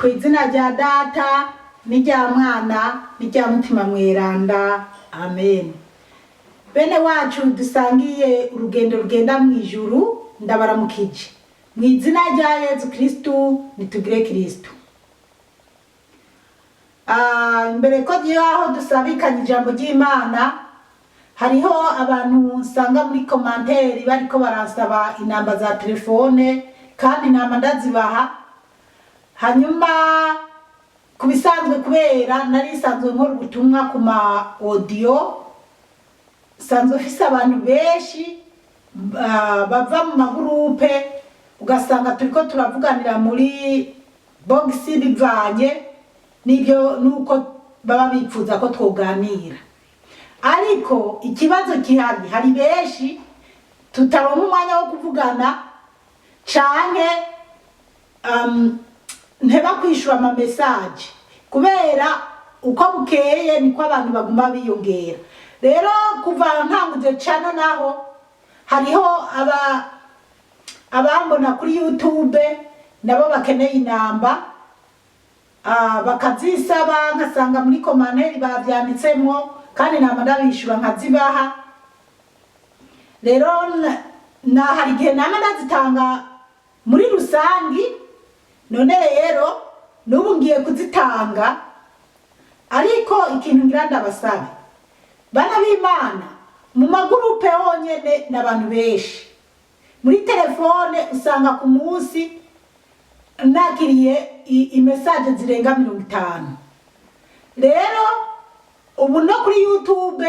ku izina rya Data n'irya Mwana n'irya Mutima Mweranda, amen. Bene wacu dusangiye urugendo rugenda mu ijuru, ndabaramukije mu izina rya Yesu Kristu, nitugire Kristu. Mbere ko aho dusabikanye ijambo ry'Imana, hariho abantu nsanga muri commentaire bariko barasaba inamba za telefone kandi nama ndazibaha. Hanyuma kubisanzwe kubera nari sanzwe nkora ubutumwa ku ma audio, sanzwe fise abantu benshi bava mu magroupe, ugasanga turiko turavuganira muri box bivanye nibyo nuko baba bipfuza ko twoganira. Ariko ikibazo kihari, hari benshi tutaronka umwanya wo kuvugana canke nteba kwishura ama message kubera uko bukeye niko abantu baguma biyongera. Rero kuva ntanguje channel naho hariho abambona kuri YouTube nabo bakeneye inamba, bakazisaba nkasanga muri commentaire bavyanditsemo kandi nama ndabishura nkazibaha. Rero na hari igihe nama ndazitanga muri rusangi, none rero nubu ngiye kuzitanga. Ariko ikintu ngira ndabasabe bana b'Imana, mu magurupe honyene n'abantu benshi, muri telefone usanga ku munsi nakiriye imessage zirenga 50. Rero ubu no kuri YouTube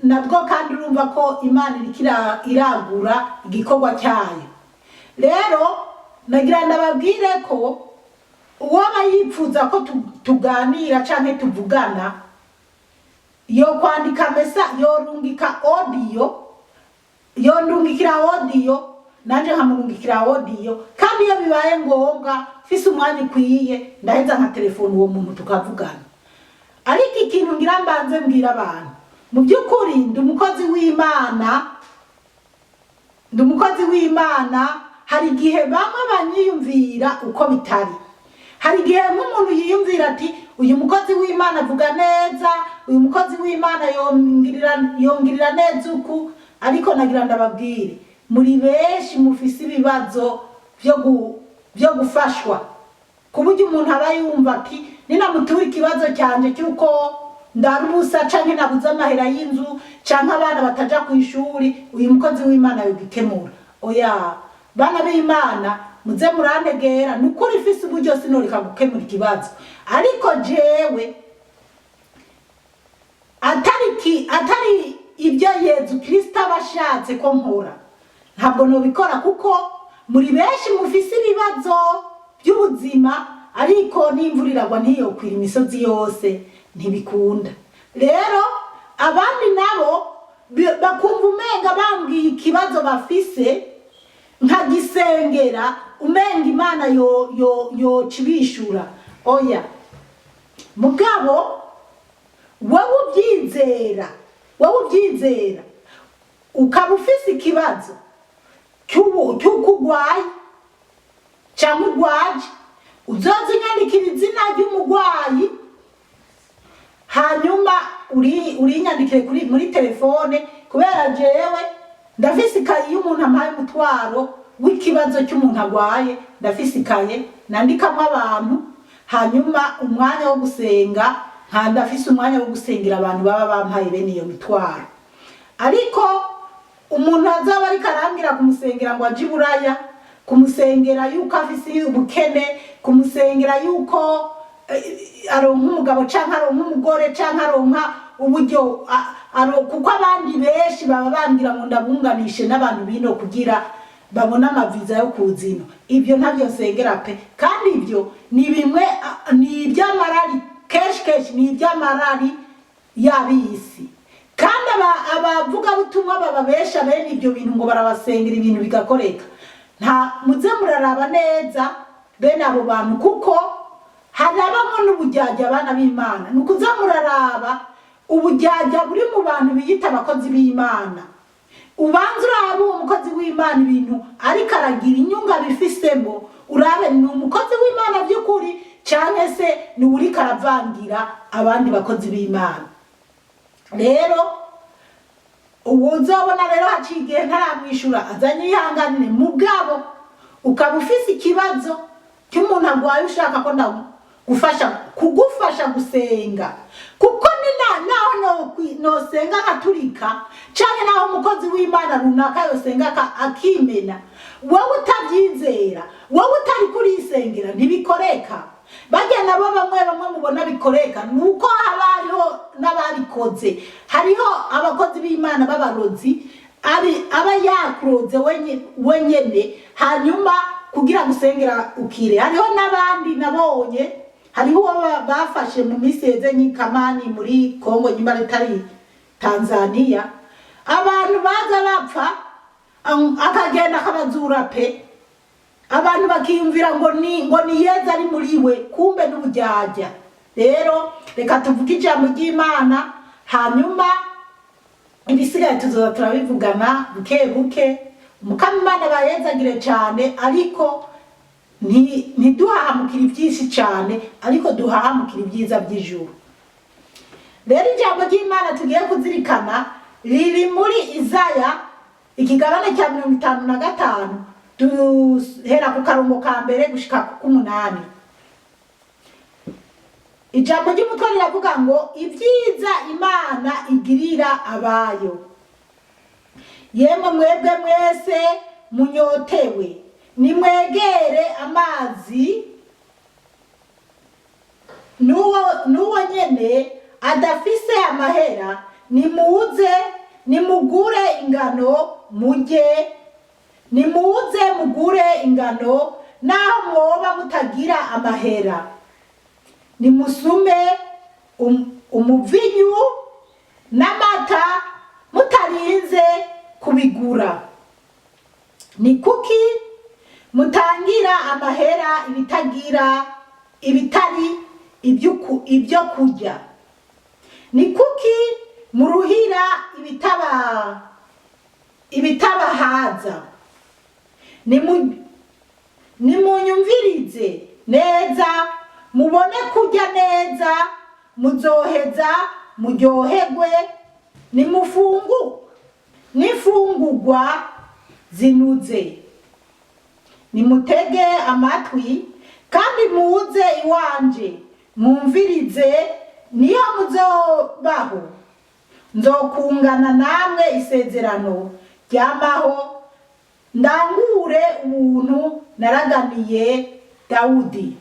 nabwo kandi urumva ko Imana iragura igikorwa cyayo. Rero nagira ndababwire ko uwaba yipfuza ko tuganira canke tuvugana, yo kwandika yorungika audio, yondungikira audio nanje nkamurungikira audio, kandi iyo bibaye ngombwa fise umwanya ukwiye ndaheza nka telefone uwo muntu tukavugana. Ariko ikintu ngira mbanze mbwira abantu, mu by'ukuri ndi umukozi w'Imana, hari igihe bamwe banyiyumvira uko bitari. Hari igihe nk'umuntu yiyumvira ati uyu mukozi w'Imana avuga neza, uyu mukozi w'Imana yongirira neza uku. Ariko nagira ndababwire, muri benshi mufise ibibazo byo gufashwa, kuburyo umuntu aba yumva ati ninamutura ikibazo cyanje cyuko ndarubusa canke nabuze amahera y'inzu canke abana bataja ku ishuri, uyu mukozi w'Imana yogikemura. Oya bana b'Imana, muze murantegera, nukuri fise uburyo sinoreka gukemura ikibazo. Ariko jewe atari ibyo Yesu Kristo abashatse ko nkora, ntabwo nobikora, kuko muri benshi mufise ibibazo by'ubuzima, ariko n'imvura iragwa ntiyokwira imisozi yose, ntibikunda. Rero abandi nabo bakumva umenga bambwiye ikibazo bafise nkagisengera, umenga Imana yo cibishura. Oya mugabo wowe ubyizera ukaba ufise ikibazo cy'ukugwaye cyangwa urwaje, uzoza unyandikira izina ry'umugwayi, hanyuma urinyandikire muri telefone, kubera jewe ndafise ikaye y'umuntu ampaye umutwaro w'ikibazo cy'umuntu agwaye, ndafise ikaye nandikamo abantu, hanyuma umwanya wo gusenga ndafise umwanya wo gusengera abantu baba bampaye bene iyo mitwaro. Ariko umuntu azaba ari karangira kumusengera ngo aje Buraya, kumusengera yuko afise ubukene, kumusengera yuko aronka umugabo canke aronka umugore canke aronka uburyo, kuko abandi benshi baba bangira ngo ndabunganishe n'abantu bino kugira babona amaviza yo kuzino. Ibyo ntabyo nsengera pe, kandi ibyo ni bimwe ni iby'amarari, kenshi ni iby'amarari y'abisi. Kandi abavuga butumwa bababesha bene ibyo bintu ngo barabasengera ibintu bigakoreka. Nta muze muraraba neza bene abo bantu, kuko harabamo n'ubujyajya abana b'Imana. Nukuza muraraba ubujyajya buri mu bantu biyita abakozi b'Imana. Ubanza uraba uwo mukozi w'Imana ibintu ariko aragira inyunga bifisemo, urabe ni umukozi w'Imana by'ukuri cyangwa se ni uri karavangira abandi bakozi b'Imana. Rero uzobona rero haciye igihe ntaramwishura azanye yihanganire mugabo ukaba ufise ikibazo cy'umuntu agwaye ushaka ko kugufasha gusenga, kuko ni naho nosenga nkaturika canke naho umukozi w'Imana runaka yosenga akimena, wowe utabyizera, wowe utari kurisengera ntibikoreka. Bajya nabo bamwe mubona bikoreka nuko hariho n'ababikoze. Hariho abakozi b'Imana b'abarozi aba yakuroze wenyene hanyuma kugira gusengera ukire. Hariho n'abandi nabonye, hariho bafashe mu misi yeze nyikamani muri Kongo nyuma ritari Tanzania, abantu baza bapfa akagenda akabazura pe, abantu bakiyumvira ngo ni yeza ari muri we, kumbe n'ubujyajya. Rero reka tuvuge ijambo ry'Imana hanyuma ibisigaye tuzoza turabivugana buke buke. Umukama Imana bayezagire cyane, ariko ntiduhahamukira ibyinshi cyane, ariko duhahamukira ibyiza by'ijuru. Rero ijambo ry'Imana tugiye kuzirikana riri muri Izaya ikigabane cya 55 duhera ku karongo ka mbere gushika ku 8. Ijambo ry'umutwe riravuga ngo ibyiza Imana igirira abayo. Yemwe mwebwe mwese munyotewe, nimwegere amazi, nuwo nyene adafise amahera, nimuze nimugure ingano mujye, nimuze mugure ingano naho mwoba mutagira amahera, nimusume umuvinyu n'amata mutarinze kubigura. Ni kuki mutangira amahera ibitari ibyo kurya? Ni kuki muruhira ibitabahaza? Nimunyumvirize neza mubone kurya neza, muzoheza muryoherwe, n'imfungurwa zinuze. Nimutege amatwi kandi muze iwanje mwumvirize, niyo muzobaho. Nzokungana namwe isezerano ryamaho, ndangure ubuntu naraganiye Dawudi.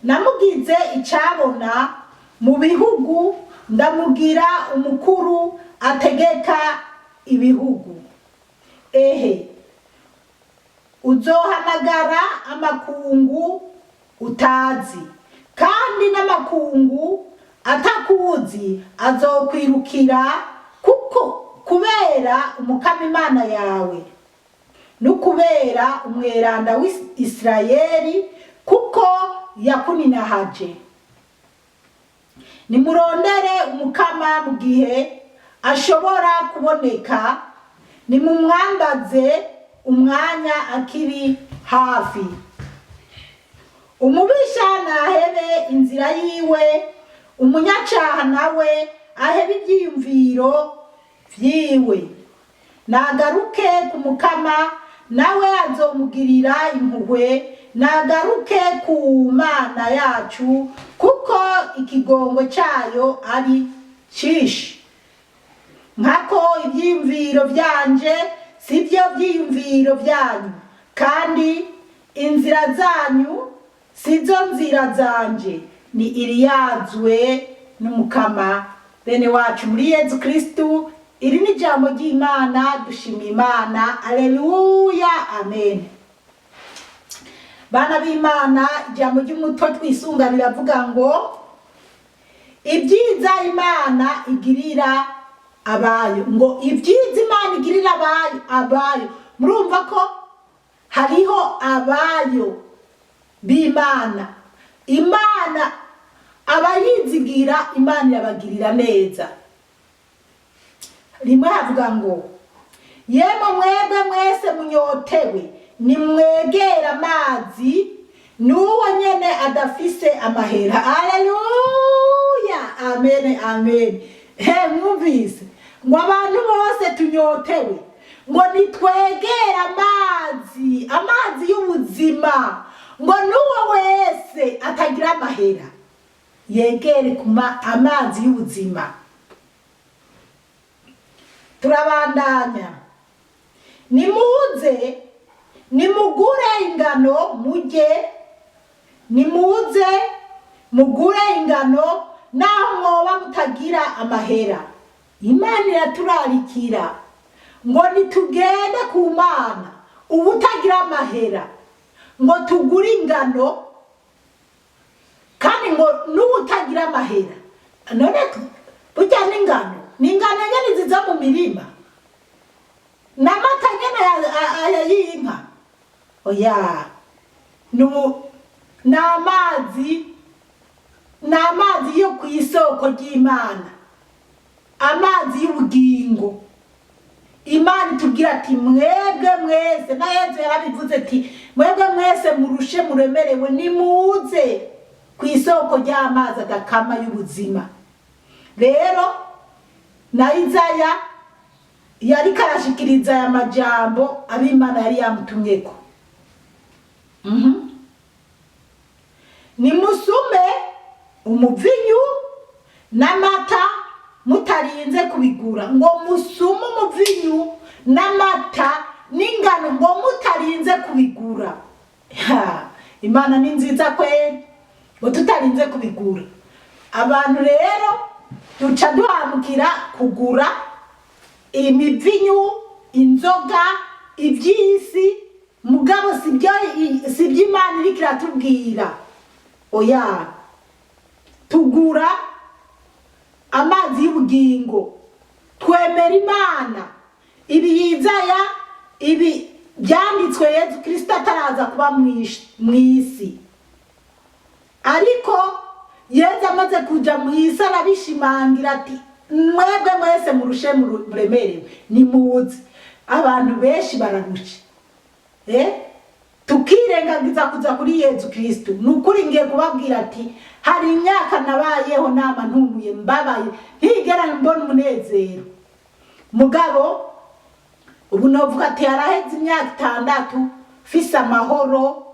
Namugize icabona mu bihugu, ndamugira umukuru ategeka ibihugu. Uzohanagara amakungu utazi, kandi n'amakungu atakuzi azokwirukira, kubera Umukama Imana yawe, n'ukubera umweranda w'Isirayeli, kuko yakuninahaje. Nimurondere Umukama mu gihe ashobora kuboneka, nimumwambaze umwanya akiri hafi. Umubisha nahebe inzira yiwe, umunyacaha nawe ahebe ibyiyumviro vyiwe. Nagaruke ku Mukama, nawe azomugirira impuhwe, nagaruke ku Mana yacu, kuko ikigongo cyayo ari cishi. Nkako ibyiyumviro byanje sibyo byiyumviro byanyu, kandi inzira zanyu sizo nzira zanje, ni iriyazwe n'Umukama bene wacu muri Yesu Kristu. Iri ni ijambo ry'Imana, dushima Imana. Aleluya, amen. Bana b'Imana, ijambo ry'umutwe twisunga riravuga ngo ibyiza Imana igirira abayo. Ngo ibyiza Imana igirira abayo. Murumva ko hariho abayo b'Imana. Imana abayizigira, Imana irabagirira neza. Rimwe havuga ngo yemwe mwebwe mwese munyotewe nimwegera amazi n'uwo nyene adafise amahera. Haleluya, amen amen. Mwumvise ngo abantu bose tunyotewe ngo nitwegera amazi y'ubuzima, ngo n'uwo wese atagira amahera yegere amazi y'ubuzima. Turabandanya, nimuze nimugure ingano mujye, nimuze mugure ingano naho mwoba mutagira amahera. Imana iraturarikira ngo nitugende ku Mana ubutagira amahera ngo tugure ingano, kandi ngo n'ubutagira amahera. None burya n'ingano nyene ziza mu mirima n'amata nyene y'inka. Oya, n'amazi yo ku isoko ry'Imana, amazi y'ubugingo. Imana itubwira ati mwebwe mwese, na Yesu yarabivuze ati mwebwe mwese murushe muremerewe nimuze ku isoko ry'amazi adakama y'ubuzima. Rero na Isaya yari karashikiriza aya majambo ab'Imana yari yamutumyeko. Nimusume umuvinyu n'amata mutarinze kubigura, ngo musume umuvinyu n'amata n'ingano ngo mutarinze kubigura. Imana ni nziza kweli, ngo tutarinze kubigura. Abantu rero duca duhamukira kugura imivinyu, inzoga, iby'isi, mugabo sibyo Imana iriko iratubwira. Oya, tugura amazi y'ubugingo, twemera Imana. Ibi byanditswe Yesu Kristo ataraza kuba mw'isi, ariko Yesu amaze kuja mw'isi arabishimangira ati mwebwe mwese murushe muremerewe nimuze. Abantu benshi bararushe, tukirengagiza kuza kuri Yesu Kristo. Nukuri ngiye kubabwira ati hari imyaka nabayeho nama ntunguye mbabaye ntigera mbona umunezero, mugabo ubu novuga ati haraheze imyaka 6 fise amahoro,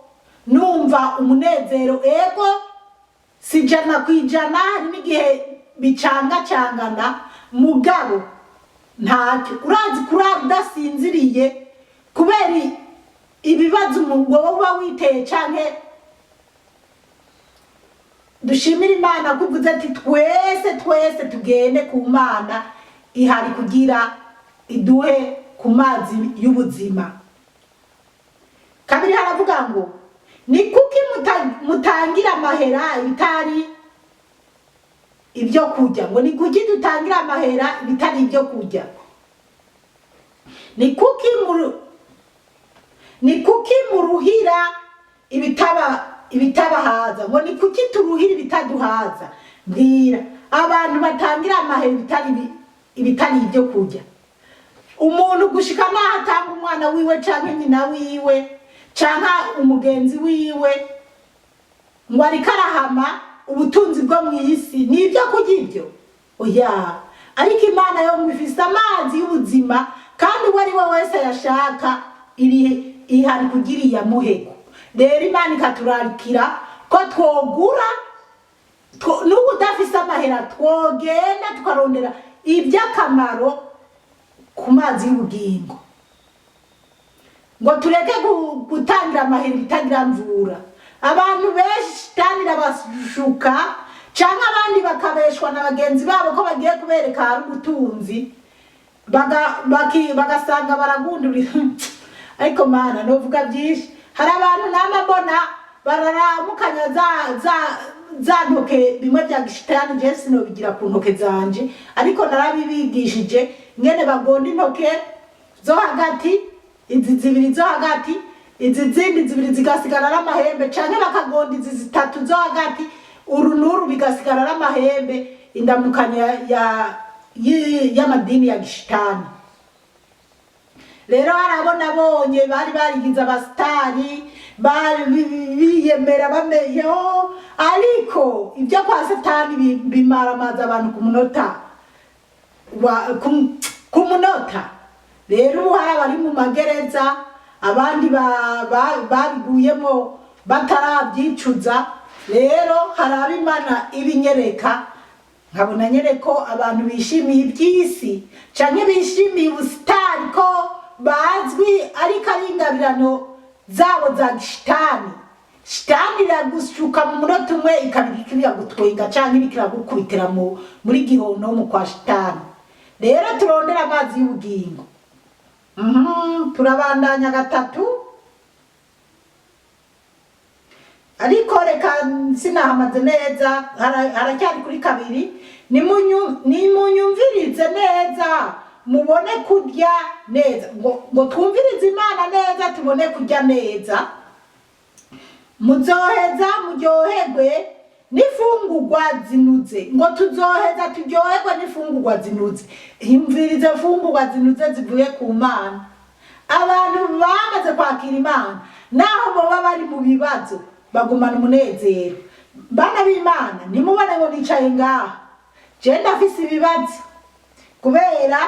numva umunezero. Ego si 100%, hari n'igihe bicangacangana, mugabo ntacyo. Urazi kurara udasinziriye kubera ibibazo wowe uba witeye canke. Dushimira Imana kuvuze ati twese tugende ku Mana ihari kugira iduhe ku mazi y'ubuzima. Kabiri haravuga ngo ni kuki mutangira amahera ibitari ibyo kurya, ngo ni kuki dutangira amahera ibitari ibyo kurya. Ni kuki muruhira ibitabahaza, ngo ni kuki turuhira ibitaduhaza. Mbwira abantu batangira amahera ibitari ibyo kurya. Umuntu gushika naho atanga umwana wiwe canke nyina wiwe canke umugenzi wiwe ngo ariko arahama ubutunzi bwo mw'isi nibyo kurya ibyo. Oya, ariko Imana yo mwifise amazi y'ubuzima, kandi uwo ari we wese yashaka ihari kugira iyamuhego. Rero Imana ikaturarikira ko twogura, n'ubu udafise amahera twogenda tukarondera iby'akamaro ku mazi y'ubugingo, ngo tureke gutangira amahera bitagira mvura. Abantu benshi tangira bashuka canke abandi bakabeshwa na bagenzi babo ko bagiye kubereka hari ubutunzi, bagasanga baragundurira. Ariko Mana novuga byinshi, hari abantu namabona bararamukanya za ntoke bimwe bya gishitani. Je sinobigira ku ntoke zanje, ariko narabibigishije ngene bagonda intoke zo hagati, izi zibiri zo hagati, izi zindi zibiri zigasigara n'amahembe, canke bakagonda izi 3 zo hagati, urunuru bigasigara n'amahembe. Indamukanya y'amadini ya gishitani. rero harabona bonye bari barigize abasitari biyemera bameyeho, ariko ibyo kwa Satani bimaramaza abantu ku munota. Rero ubu hari abari mu magereza, abandi babiguyemo batarabyicuza. Rero hari ab'Imana ibinyereka, nkabona nyereko abantu bishimiye iby'isi canke bishimiye ubusitani ko bazwi, ariko ari ingabirano zabo za shitani. Shitani iragushuka mu munota umwe ikabikira gutwenga canke irikira gukubitira muri gihonomo kwa shitani. Rero turondera amazi y'ubugingo. Turabandanya gatatu, ariko reka sinahamaze neza, haracyari kuri kabiri. Nimunyumvirize neza mubone kurya neza, ngo twumvirize Imana neza tubone kurya neza. Muzoheza muryoherwe n'ifungurwa zinuze, ngo tuzoheza turyoherwe n'ifungurwa zinuze. Imvirize fungurwa zinuze zivuye ku Mana. Abantu bamaze kwakira Imana, naho boba bari mu bibazo, bagumana umunezero. Bana b'Imana, nimubone ngo nicaye ngaha, je ndafise ibibazo, kubera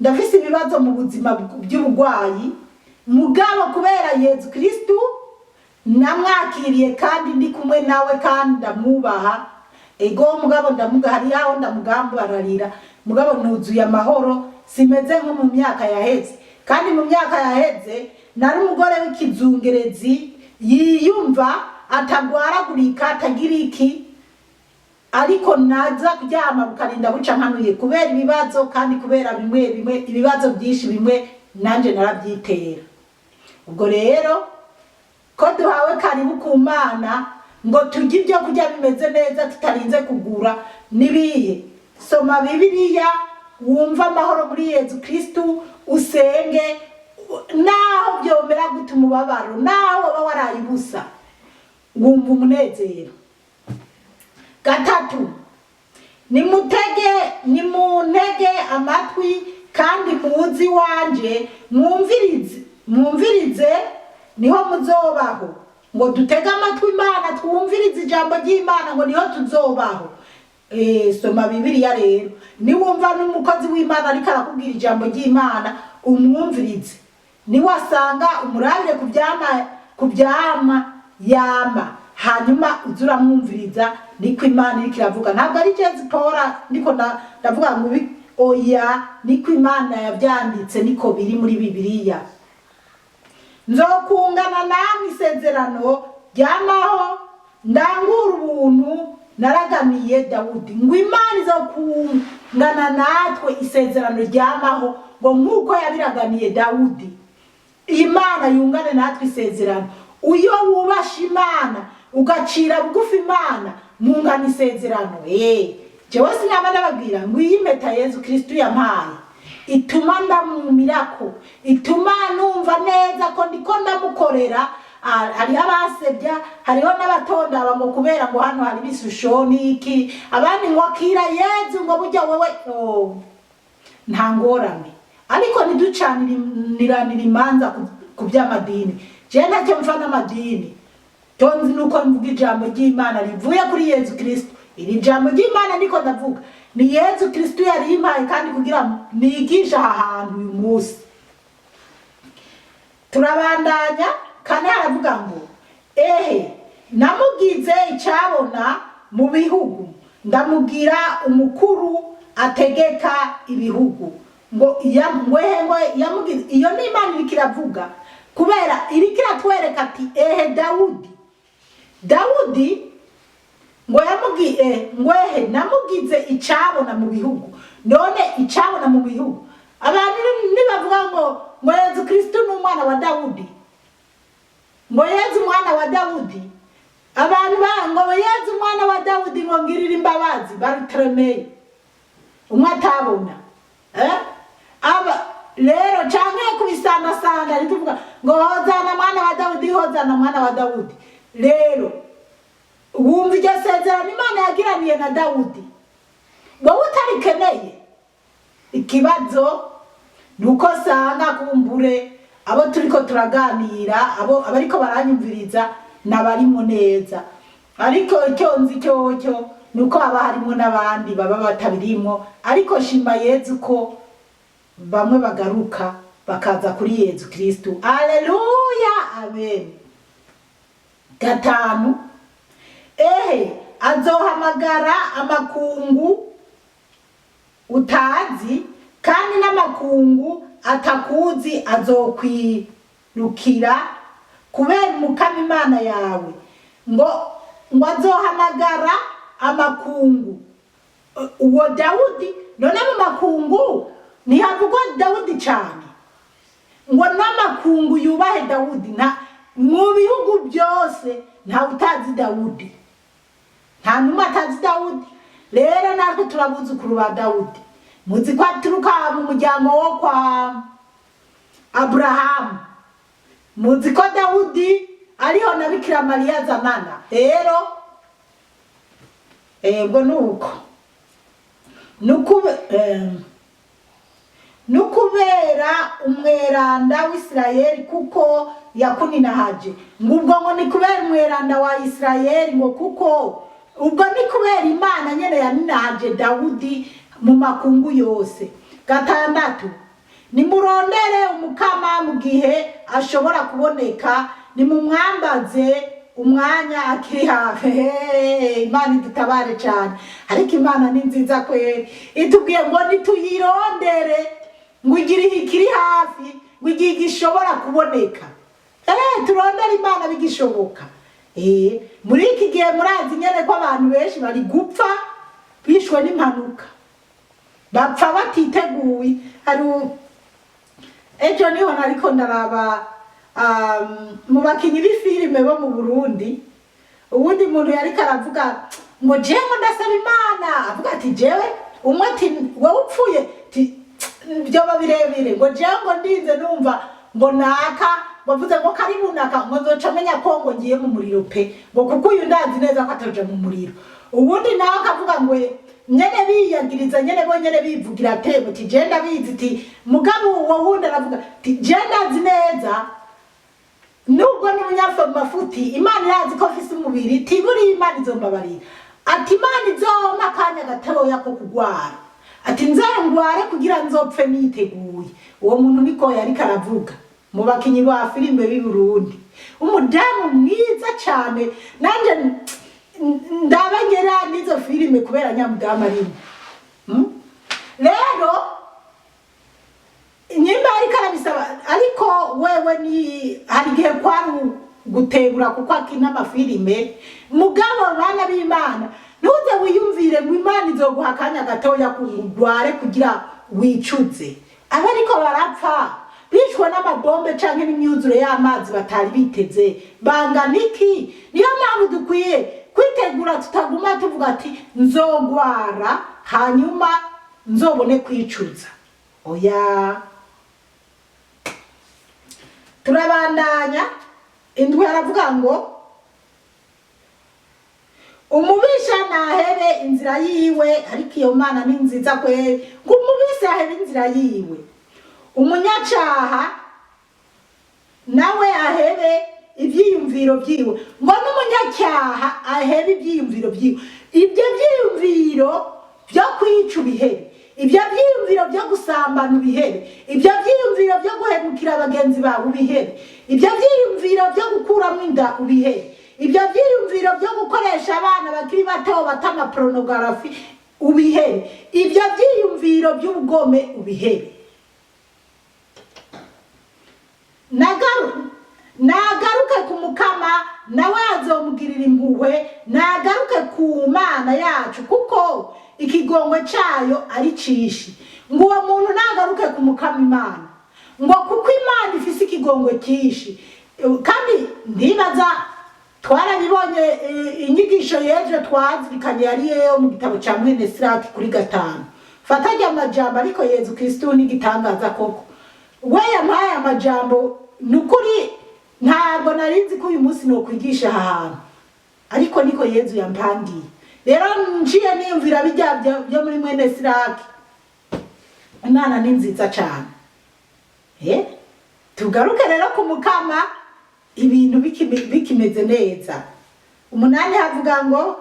ndafise ibibazo mu buzima by'ubugwayi, mugabo kubera Yesu Kristo namwakiriye kandi ndi kumwe nawe kandi ndamwubaha. Ego mugabo hari yaho ndamugambararira, mugabo nuzuye amahoro, simeze nko mu myaka yaheze. Kandi mu myaka yaheze nari umugore w'ikizungerezi yiyumva atagwaragurika atagira iki, ariko naza kuryama bukarinda buca nkanuye kubera ibibazo, kandi kubera bimwe ibibazo byinshi bimwe nanje narabyitera. Ubwo rero ko duhawe karibu ku Mana ngo turye ibyo kurya bimeze neza tutarinze kugura nibiye. Soma Bibiliya, wumva amahoro muri Yesu Kristo, usenge, naho byomera gute umubabaro, naho waba waraye ubusa, wumva umunezero. Gatatu, nimuntege amatwi kandi muzi wanje, mwumvirize niho muzobaho. Ngo dutege amatwi Imana, twumvirize ijambo ry'Imana, ngo niho tuzobaho. Soma Bibiliya rero, niwumva n'umukozi w'Imana ariko arakubwira ijambo ry'Imana, umwumvirize. Niwasanga umurabire kubyama yama, hanyuma uzura mwumviriza niko Imana iriko iravuga. Ntabwo ari je zitora niko ndavuga ngo oya, niko Imana yavyanditse, niko biri muri Bibiliya. Nzokungana namwe isezerano ryamaho, ndangura ubuntu naragamiye Dawudi. Ngo Imana izokungana natwe isezerano ryamaho, ngo nkuko yabiragamiye Dawudi, Imana yungane natwe isezerano. Uyo wubasha Imana ugacira bugufi Imana, mungana isezerano. Jewe sinaba ndababwira ngo iyi mpeta Yesu Kristo yampaye ituma ndamumirako, ituma numva neza ko ndiko ndamukorera. Hariho abasebya, hariho n'abatonda ngo kubera ngo hano hari bishusho niki, abandi ngo akira Yesu ngo burya wewe nta ngorane. Ariko niducaniranira imanza ku by'amadini. Je ntacyo mfa n'amadini, tonzi nuko mvuga ijambo ry'Imana rivuye kuri Yesu Kristo. Iri jambo ry'Imana niko ndavuga, ni Yesu Kristo yari impaye kandi kugira nigisha aha hantu uyu munsi. Turabandanya, kandi haravuga ngo namugize icyabona mu bihugu, ndamugira umukuru ategeka ibihugu. Ngo yamugize, iyo ni Imana iriko iravuga, kubera iriko iratwereka ati Dawudi ngo namugize icyabona mu bihugu. None icyabona mu bihugu, abantu nibavuga ngo Yesu Kristo ni umwana wa Dawudi, ngo Yesu umwana wa Dawudi, abantu ngo Yesu umwana wa Dawudi, ngo ngirira imbabazi, barutremeye umwe atabona. Rero canke kubisandasanda rituvuga ngo hozana mwana wa Dawudi, hozana mwana wa Dawudi. Rero wumva iryo sezerano Imana yagiraniye na Dawudi, wowe utarikeneye. Ikibazo nuko sanga kumbure abo turiko turaganira abo abariko baranyumviriza nabarimo neza, ariko icyo nzi cyo nuko haba harimo n'abandi baba batabirimo, ariko shima Yezu ko bamwe bagaruka bakaza kuri Yezu Kristo. Haleluya, amen. Gatanu, azohamagara amakungu utazi, kandi n'amakungu atakuzi azokwirukira kubera Umukama Imana yawe. ngo azohamagara amakungu. Uwo Dawudi, none mu makungu ntihavugwa Dawudi cyane, ngo n'amakungu yubahe Dawudi. Mu bihugu byose nta utazi Dawudi, nta numwe atazi Dawudi. Rero natwe turabuzukuru ba Dawudi. Muzi ko aturuka mu muryango wo kwa Abrahamu. Muzi ko Dawudi ariho na Bikira Mariya zamana. Rero ngo nukubera umweranda w'Isirayeli kuko yakuninahaje. Ngubwo ni kubera umweranda wa Isirayeli, ngo kuko ubwo ni kubera Imana nyene yaninahaje Dawudi mu makungu yose. Gatandatu, nimurondere Umukama mu gihe ashobora kuboneka, nimumwambaze umwanya akiri hafi. Imana idutabare cyane, ariko Imana ni nziza kweri. Itubwiye ngo nituyirondere, ngo igire ikiri hafi, ngo igihe gishobora kuboneka. Turondere Imana bigishoboka. Muri iki gihe murazi nyene ko abantu benshi bari gupfa bishwe n'impanuka, bapfa batiteguye. Ejo niho nariko ndaraba mu bakinyi b'ifilime bo mu Burundi, ubundi muntu yariko aravuga ngo jewe ndasaba Imana, avuga ati jewe umwe ati wowe upfuye byoba birebire, ngo jewe ngo ndinze numva ngo naka bavuze ngo karibu naka ngo nzoca menya ko ngo ngiye mu muriro pe, ngo kuko uyu ndazi neza ko ataje mu muriro. Ubundi nawe akavuga ngo nyene biyagiriza nyene bo nyene bivugira atebo ti je ndabizi ti mugabo wo wundi aravuga ti je ndazi neza nubwo ni munyafa mafuti Imana irazi ko afise umubiri ti buri Imana izombabarira. Ati Imana izompa akanya gatoya ko kugwara, ati nzangware kugira nzopfe niteguye. Uwo muntu niko yari karavuga mu bakinyi ba filime b'i Burundi, umudamu mwiza cyane. Nanje ndabagera nizo filime kubera nyamudamu arimo. Rero nyimba ariko arabisaba, ariko wewe ni hari gihe kwari gutegura kuko akina amafilime. Mugabo bana b'Imana ntuze wiyumvire ngo Imana izoguha akanya gatoya kugware kugira wicuze. Abariko barapfa bishwe n'amabombe canke n'imyuzure y'amazi batari biteze bangana iki. Niyo mpamvu dukwiye kwitegura, tutaguma tuvuga ati nzogwara hanyuma nzobone kwicuza. Oya, turabandanya. Indwi aravuga ngo umubisha nahebe inzira yiwe, ariko iyo Mana ni nziza kweri, ngo umubisha ahebe inzira yiwe, umunyacaha nawe ahebe ivyiyumviro vyiwe. Ngo n'umunyacyaha ahebe ivyiyumviro vyiwe. Ibyo vyiyumviro vyo kwica ubihebe, ibyo vyiyumviro vyo gusambana ubihebe, ibyo vyiyumviro vyo guhemukira abagenzi bawe ubihebe, ibyo vyiyumviro vyo gukuramo inda ubihebe, ibyo vyiyumviro vyo gukoresha abana bakiri bato batama pornography ubihebe, ibyo vyiyumviro by'ubugome ubihebe. Nagaruke ku Mukama nawe azomugirira impuhwe, nagaruke ku Mana yacu kuko ikigongwe cayo ari cishi. Ngo uwo muntu nagaruke ku Mukama Imana, ngo kuko Imana ifise ikigongwe kishi. Kandi ndibaza twarabibonye inyigisho yeje twazirikanye yari yeyo mu gitabo ca Mwene Siraki kuri 5. Fatajya amajambo, ariko Yezu Kristo ni gitangaza koko. We yampaye amajambo nukuri, ntabwo narinzi ko uyu munsi no kwigisha ahantu, ariko niko Yezu yampangiye. Rero njiye niyumvira bijya byo muri Mwene Siraki. Imana ni nziza cyane. tugaruke rero ku mukama ibintu bikimeze neza. 8 havuga ngo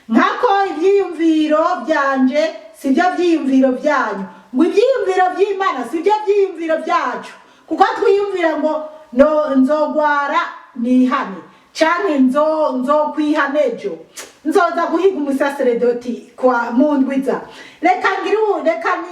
nkako ivyiyumviro byanje sibyo vyiyumviro byanyu, ngo ivyiyumviro by'Imana sibyo vyiyumviro byacu, kuko twiyumvira ngo nzogwara nihane canke nzokwihanejo nzoza guhiga umusaseredoti kwa mundwiza, reka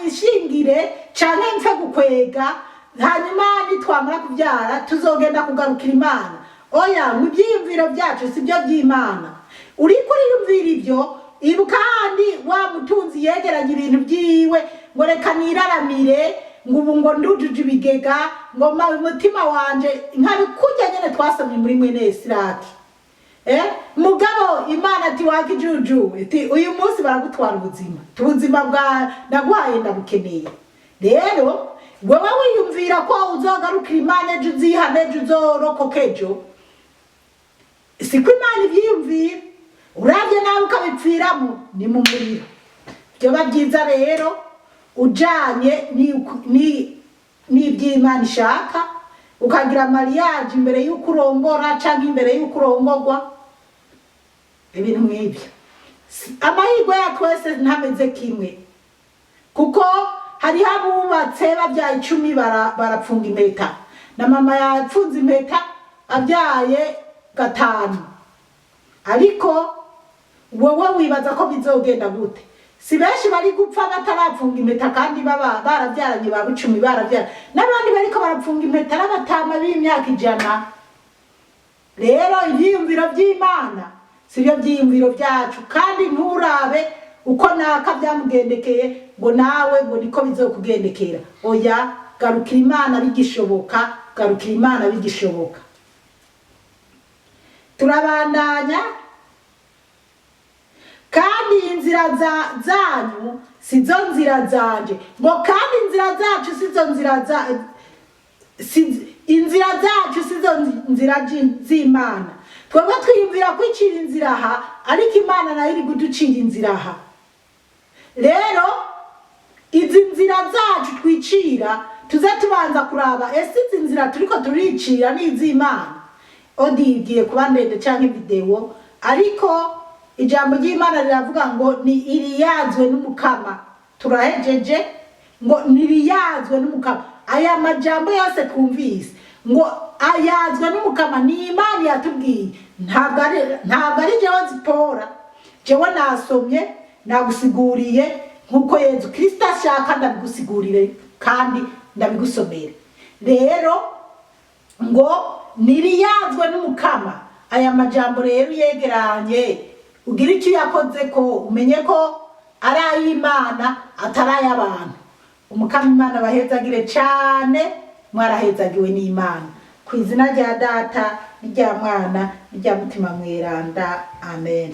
nishingire canke mfe gukwega, hanyuma nitwamara kubyara tuzogenda kugarukira Imana. Oya, mu byiyumviro byacu sibyo by'Imana. Uri kuriyumvira ibyo, ibuka kandi wa mutunzi yegeranye ibintu byiwe ngo reka niraramire, ngo ubu ngo ndujuje ibigega, ngo umutima wanje nkabikujya nyene twasomye muri mwene Esiraki. Mugabo Imana ati wakijuju, ati uyu munsi baragutwara ubuzima, tubuzima bwa naguhaye ndabukeneye. Rero wewe wiyumvira ko uzogarukira Imana ejo uzihane ejo uzorokoka ejo, siko Imana ivyiyumvira. Uravye nawe ukabipfiramo ni mu muriro. Byoba byiza rero ujanye n'iby'Imana ishaka, ukagira mariage imbere y'uko urongora canke imbere y'uko urongorwa, ibintu nk'ibyo. Amahirwe ya twese ntameze kimwe, kuko hari abubatse babyaye 10 barapfunga impeta, na mama yapfunze impeta abyaye 5, ariko wowe wibaza ko bizogenda gute? Si benshi bari gupfa batarapfunga impeta kandi baba barabyaranye ba 10 barabyara, n'abandi bariko barapfunga impeta n'abatama b'imyaka 100. Rero ibyiyumviro by'Imana sibyo byiyumviro byacu, kandi nturabe uko naka byamugendekeye ngo nawe ngo niko bizokugendekera. Oya, garukira Imana bigishoboka, garukira Imana bigishoboka. Turabandanya, kandi inzira zanyu sizo nzira zanje, ngo kandi inzira zacu sizo nzira inzira zacu sizo nzira z'Imana. Twebwe twiyumvira kwicira inzira aha, ariko Imana nayo iri guducira inzira aha. Rero izi nzira zacu twicira tuze tubanza kuraba ese izi nzira turiko turicira n'iz'Imana. Odi igiye kuba ndende canke video, ariko ijambo ry'Imana riravuga ngo ni iriyazwe n'umukama. Turahejeje ngo niriyazwe n'umukama. Aya majambo yose twumvise ngo ayazwe n'umukama ni Imana yatubwiye, ntabwo ari jewe zipora. Jewe nasomye nagusiguriye nkuko Yesu Kristo ashaka, ndabigusigurire kandi ndabigusomere. Rero ngo niriyazwe n'umukama. Aya majambo rero yegeranye, ugira icyo yakoze ko umenye ko ari ay'Imana atari ay'abantu. Umukama Imana bahezagire cyane, mwarahezagiwe n'Imana. Ku izina rya Data, rya Mwana, rya Mutima Mweranda. Amen.